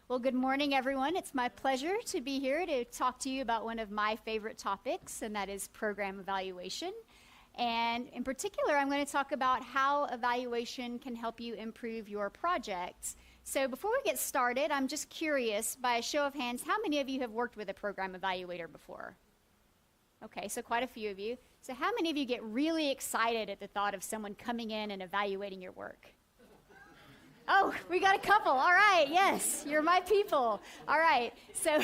Well, good morning, everyone. It's my pleasure to be here to talk to you about one of my favorite topics, and that is program evaluation. And in particular, I'm going to talk about how evaluation can help you improve your projects. So before we get started, I'm just curious, by a show of hands, how many of you have worked with a program evaluator before? Okay, so quite a few of you. So how many of you get really excited at the thought of someone coming in and evaluating your work? Oh, we got a couple. All right. Yes, you're my people. All right. So,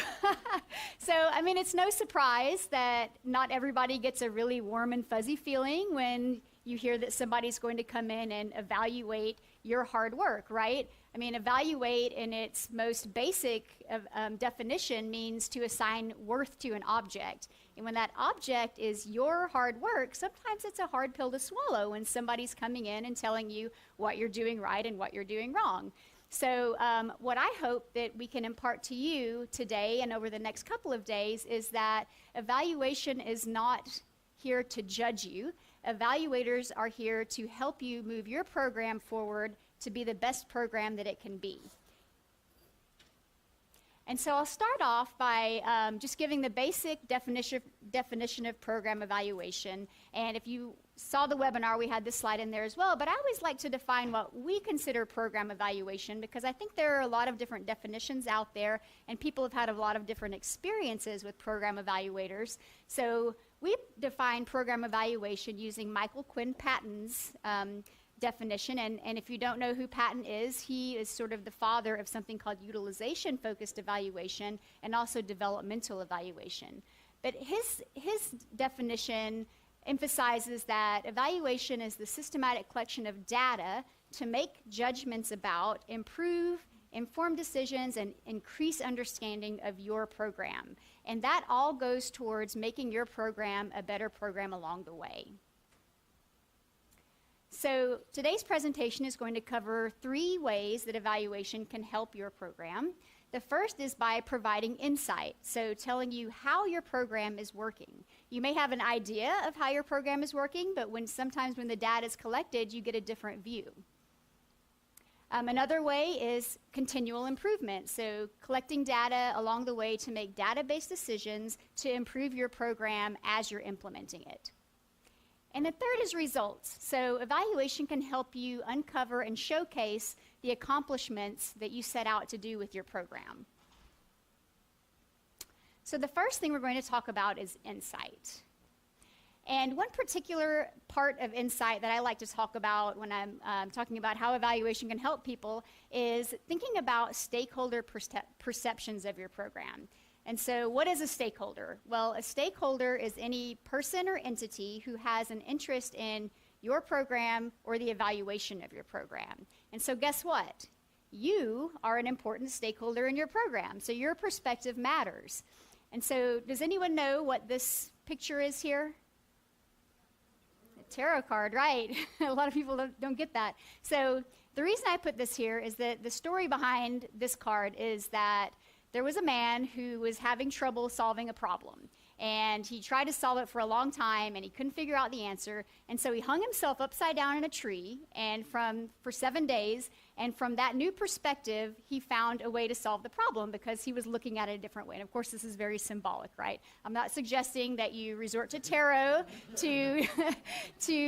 I mean, it's no surprise that not everybody gets a really warm and fuzzy feeling when you hear that somebody's going to come in and evaluate your hard work, right? I mean, evaluate in its most basic definition means to assign worth to an object. And when that object is your hard work, sometimes it's a hard pill to swallow when somebody's coming in and telling you what you're doing right and what you're doing wrong. So what I hope that we can impart to you today and over the next couple of days is that evaluation is not here to judge you. Evaluators are here to help you move your program forward to be the best program that it can be. And so I'll start off by just giving the basic definition of program evaluation. And if you saw the webinar, we had this slide in there as well. But I always like to define what we consider program evaluation because I think there are a lot of different definitions out there, and people have had a lot of different experiences with program evaluators. So we define program evaluation using Michael Quinn Patton's definition, and if you don't know who Patton is, he is sort of the father of something called utilization-focused evaluation and also developmental evaluation. But his definition emphasizes that evaluation is the systematic collection of data to make judgments about, improve, inform decisions, and increase understanding of your program. And that all goes towards making your program a better program along the way. So today's presentation is going to cover 3 ways that evaluation can help your program. The first is by providing insight, so telling you how your program is working. You may have an idea of how your program is working, but sometimes when the data is collected, you get a different view. Another way is continual improvement, so collecting data along the way to make data-based decisions to improve your program as you're implementing it. And the third is results. So evaluation can help you uncover and showcase the accomplishments that you set out to do with your program. So the first thing we're going to talk about is insight. And one particular part of insight that I like to talk about when I'm talking about how evaluation can help people is thinking about stakeholder perceptions of your program. And so what is a stakeholder? Well, a stakeholder is any person or entity who has an interest in your program or the evaluation of your program. And so guess what? You are an important stakeholder in your program, so your perspective matters. And so does anyone know what this picture is here? A tarot card, right? A lot of people don't get that. So the reason I put this here is that the story behind this card is that there was a man who was having trouble solving a problem. And he tried to solve it for a long time, and he couldn't figure out the answer. And so he hung himself upside down in a tree and for 7 days. And from that new perspective, he found a way to solve the problem because he was looking at it a different way. And of course, this is very symbolic, right? I'm not suggesting that you resort to tarot to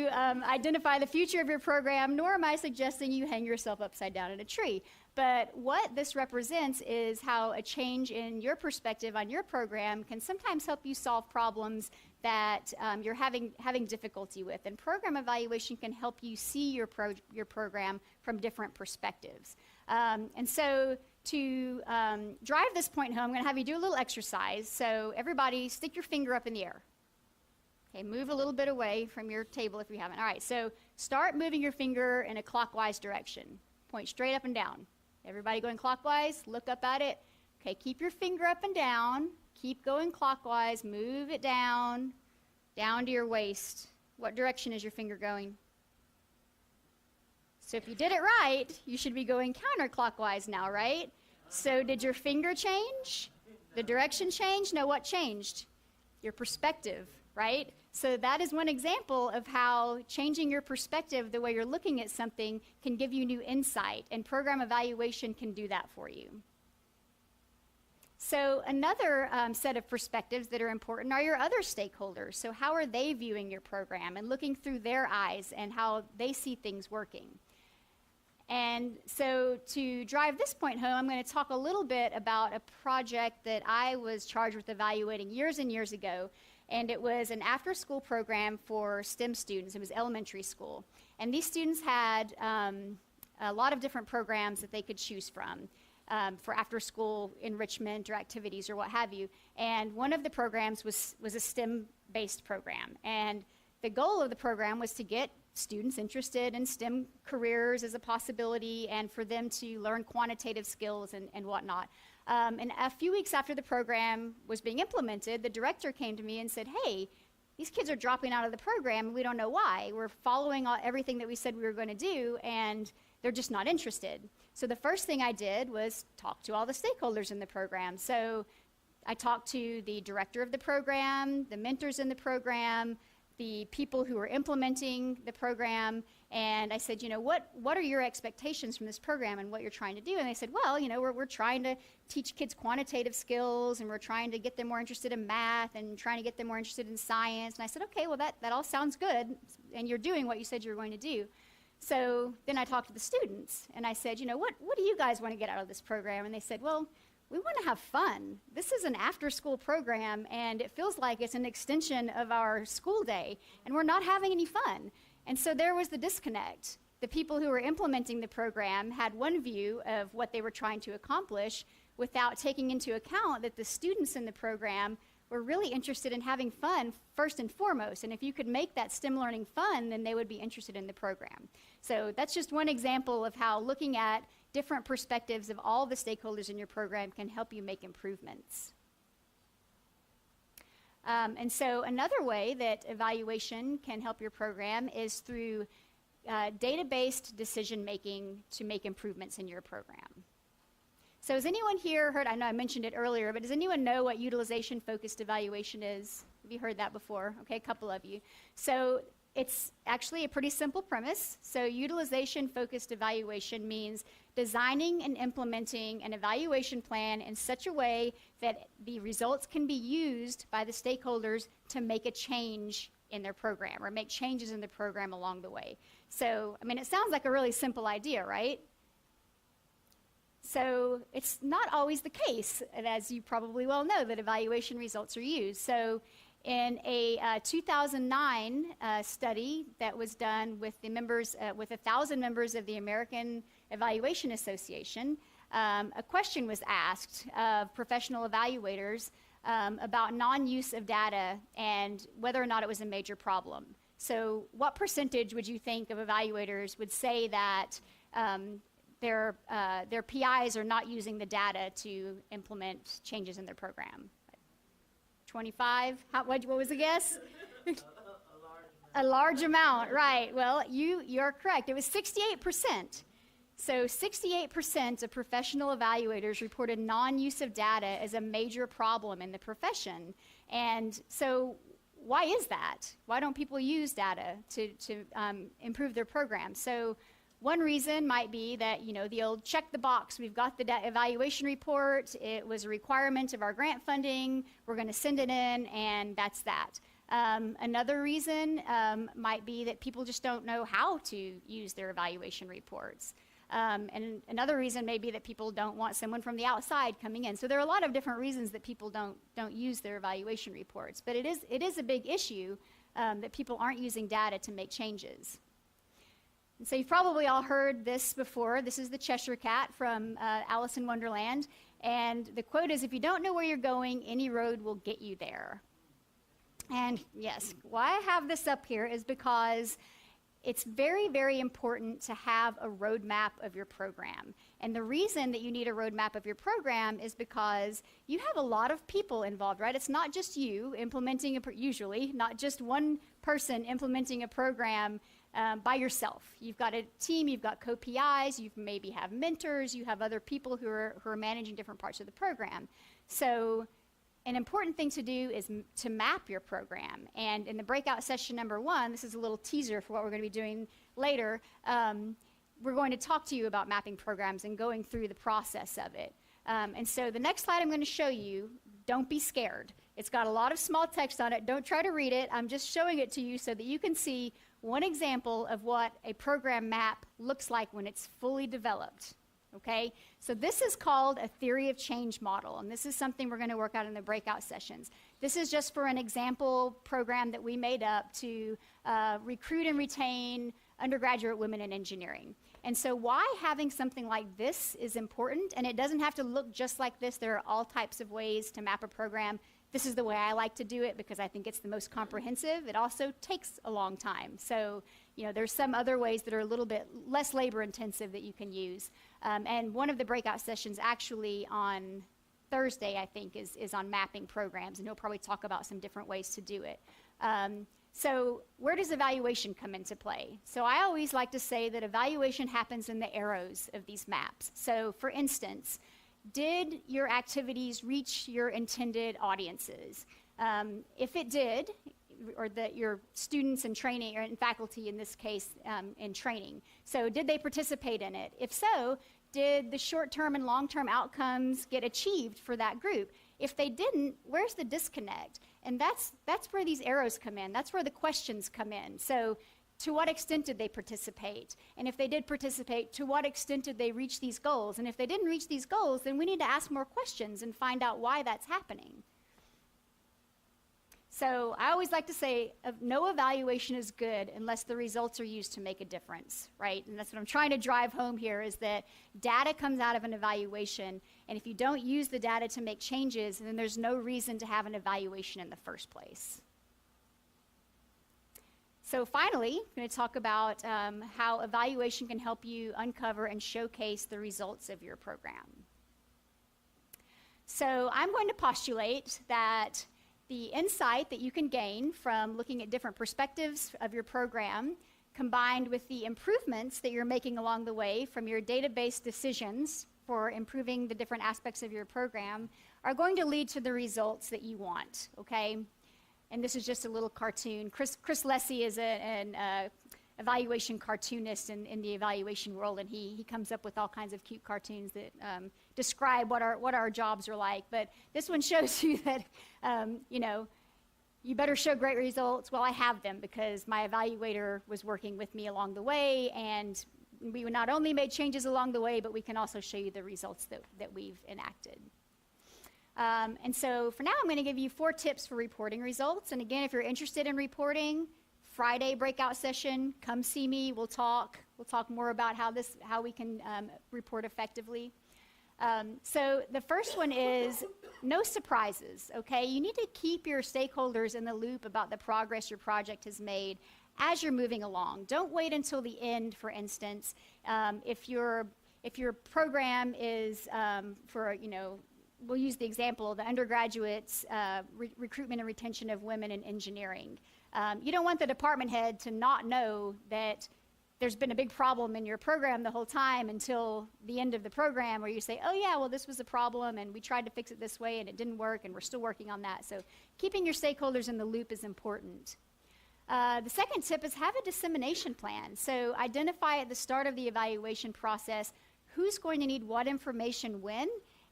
identify the future of your program, nor am I suggesting you hang yourself upside down in a tree. But what this represents is how a change in your perspective on your program can sometimes help you solve problems that you're having difficulty with. And program evaluation can help you see your program from different perspectives. And so to drive this point home, I'm going to have you do a little exercise. So everybody stick your finger up in the air. Okay, move a little bit away from your table if you haven't. All right, so start moving your finger in a clockwise direction. Point straight up and down. Everybody going clockwise, look up at it. Okay, keep your finger up and down. Keep going clockwise, move it down to your waist. What direction is your finger going? So if you did it right, you should be going counterclockwise now, right? So did your finger change? The direction changed? No, what changed? Your perspective, right? So that is one example of how changing your perspective, the way you're looking at something, can give you new insight, and program evaluation can do that for you. So another set of perspectives that are important are your other stakeholders. So how are they viewing your program and looking through their eyes and how they see things working? And so to drive this point home, I'm going to talk a little bit about a project that I was charged with evaluating years and years ago. And it was an after-school program for STEM students. It was elementary school. And these students had a lot of different programs that they could choose from for after-school enrichment or activities or what have you. And one of the programs was a STEM-based program. And the goal of the program was to get students interested in STEM careers as a possibility and for them to learn quantitative skills and whatnot. And a few weeks after the program was being implemented, the director came to me and said, hey, these kids are dropping out of the program and we don't know why. We're following everything that we said we were going to do and they're just not interested. So the first thing I did was talk to all the stakeholders in the program. So I talked to the director of the program, the mentors in the program, the people who are implementing the program, and I said, what are your expectations from this program and what you're trying to do? And they said, well, we're trying to teach kids quantitative skills, and we're trying to get them more interested in math and trying to get them more interested in science. And I said, okay, well, that all sounds good, and you're doing what you said you were going to do. So then I talked to the students, and I said, what do you guys want to get out of this program? And they said, well, we want to have fun. This is an after-school program, and it feels like it's an extension of our school day, and we're not having any fun. And so there was the disconnect. The people who were implementing the program had one view of what they were trying to accomplish without taking into account that the students in the program were really interested in having fun first and foremost. And if you could make that STEM learning fun, then they would be interested in the program. So that's just one example of how looking at different perspectives of all the stakeholders in your program can help you make improvements. And so another way that evaluation can help your program is through data-based decision-making to make improvements in your program. So has anyone here heard, I know I mentioned it earlier, but does anyone know what utilization-focused evaluation is? Have you heard that before? Okay, a couple of you. So it's actually a pretty simple premise. So utilization-focused evaluation means designing and implementing an evaluation plan in such a way that the results can be used by the stakeholders to make a change in their program or make changes in the program along the way. So, it sounds like a really simple idea, right? So it's not always the case, as you probably well know, that evaluation results are used. So in a 2009 study that was done with the members, with 1,000 members of the American Evaluation Association, a question was asked of professional evaluators about non-use of data and whether or not it was a major problem. So what percentage would you think of evaluators would say that their PIs are not using the data to implement changes in their program? 25? What was the guess? A large amount, right. Well, you're correct. It was 68%. So 68% of professional evaluators reported non-use of data as a major problem in the profession. And so why is that? Why don't people use data to improve their program? So one reason might be that, the old check the box. We've got the evaluation report. It was a requirement of our grant funding. We're going to send it in, and that's that. Another reason might be that people just don't know how to use their evaluation reports. And another reason may be that people don't want someone from the outside coming in. So there are a lot of different reasons that people don't use their evaluation reports. But it is a big issue that people aren't using data to make changes. And so you've probably all heard this before. This is the Cheshire Cat from Alice in Wonderland. And the quote is, if you don't know where you're going, any road will get you there. And yes, why I have this up here is because it's very, very important to have a roadmap of your program. And the reason that you need a roadmap of your program is because you have a lot of people involved, right? It's not just you implementing, usually, not just one person implementing a program by yourself. You've got a team, you've got co-PIs, you maybe have mentors, you have other people who are managing different parts of the program. So an important thing to do is to map your program. And in the breakout session number 1, this is a little teaser for what we're going to be doing later, we're going to talk to you about mapping programs and going through the process of it. And so the next slide I'm going to show you, don't be scared. It's got a lot of small text on it. Don't try to read it. I'm just showing it to you so that you can see one example of what a program map looks like when it's fully developed. Okay? So this is called a theory of change model, and this is something we're going to work out in the breakout sessions. This is just for an example program that we made up to recruit and retain undergraduate women in engineering. And so why having something like this is important, and it doesn't have to look just like this. There are all types of ways to map a program. This is the way I like to do it because I think it's the most comprehensive. It also takes a long time. So, there's some other ways that are a little bit less labor intensive that you can use. And one of the breakout sessions actually on Thursday, I think, is on mapping programs, and he'll probably talk about some different ways to do it. So where does evaluation come into play? So I always like to say that evaluation happens in the arrows of these maps. So for instance, did your activities reach your intended audiences? If it did, or that your students in training, or in faculty in this case, in training. So did they participate in it? If so, did the short-term and long-term outcomes get achieved for that group? If they didn't, where's the disconnect? And that's where these arrows come in. That's where the questions come in. So to what extent did they participate? And if they did participate, to what extent did they reach these goals? And if they didn't reach these goals, then we need to ask more questions and find out why that's happening. So I always like to say no evaluation is good unless the results are used to make a difference, right? And that's what I'm trying to drive home here, is that data comes out of an evaluation, and if you don't use the data to make changes, then there's no reason to have an evaluation in the first place. So finally, I'm going to talk about how evaluation can help you uncover and showcase the results of your program. So I'm going to postulate that the insight that you can gain from looking at different perspectives of your program, combined with the improvements that you're making along the way from your database decisions for improving the different aspects of your program, are going to lead to the results that you want, okay? And this is just a little cartoon. Chris Lessey is an evaluation cartoonist in the evaluation world, and he comes up with all kinds of cute cartoons that describe what our jobs are like. But this one shows you that, you better show great results. Well, I have them because my evaluator was working with me along the way, and we not only made changes along the way, but we can also show you the results that we've enacted. And so for now, I'm going to give you 4 tips for reporting results. And again, if you're interested in reporting, Friday breakout session, come see me. We'll talk more about how we can report effectively. So the first one is no surprises, okay? You need to keep your stakeholders in the loop about the progress your project has made as you're moving along. Don't wait until the end, for instance. If your program is we'll use the example of the undergraduates recruitment and retention of women in engineering. You don't want the department head to not know that there's been a big problem in your program the whole time until the end of the program, where you say, oh yeah, well this was a problem and we tried to fix it this way and it didn't work and we're still working on that. So keeping your stakeholders in the loop is important. The second tip is have a dissemination plan. So identify at the start of the evaluation process who's going to need what information when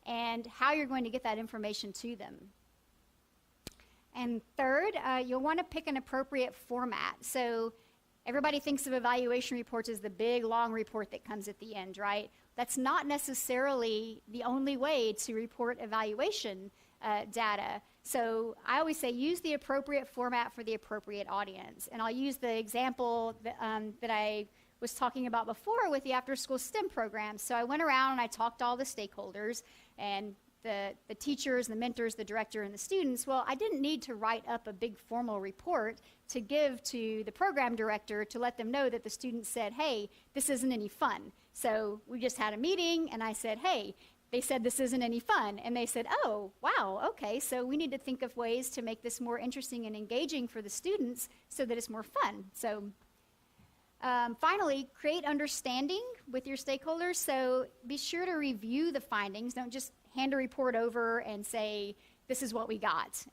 and how you're going to get that information to them. And third, you'll want to pick an appropriate format. So everybody thinks of evaluation reports as the big, long report that comes at the end, right? That's not necessarily the only way to report evaluation data. So I always say use the appropriate format for the appropriate audience. And I'll use the example that I was talking about before with the after-school STEM program. So I went around and I talked to all the stakeholders and the teachers, the mentors, the director, and the students. Well, I didn't need to write up a big formal report to give to the program director to let them know that the students said, hey, this isn't any fun. So we just had a meeting and I said, hey, they said this isn't any fun. And they said, oh, wow, okay, so we need to think of ways to make this more interesting and engaging for the students so that it's more fun. So finally, create understanding with your stakeholders. So be sure to review the findings. Don't just hand a report over and say, this is what we got.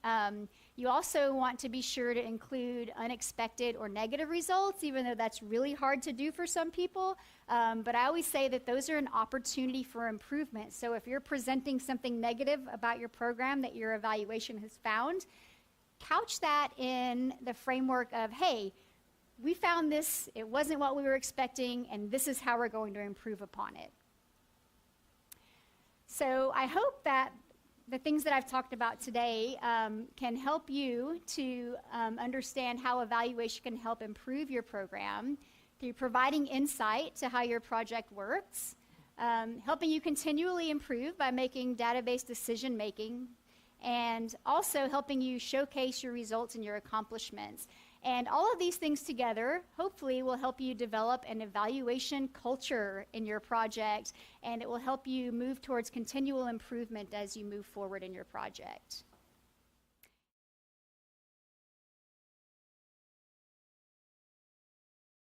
You also want to be sure to include unexpected or negative results, even though that's really hard to do for some people. But I always say that those are an opportunity for improvement. So if you're presenting something negative about your program that your evaluation has found, couch that in the framework of, hey, we found this, it wasn't what we were expecting, and this is how we're going to improve upon it. So I hope that the things that I've talked about today can help you to understand how evaluation can help improve your program through providing insight to how your project works, helping you continually improve by making database decision making, and also helping you showcase your results and your accomplishments. And all of these things together, hopefully, will help you develop an evaluation culture in your project, and it will help you move towards continual improvement as you move forward in your project.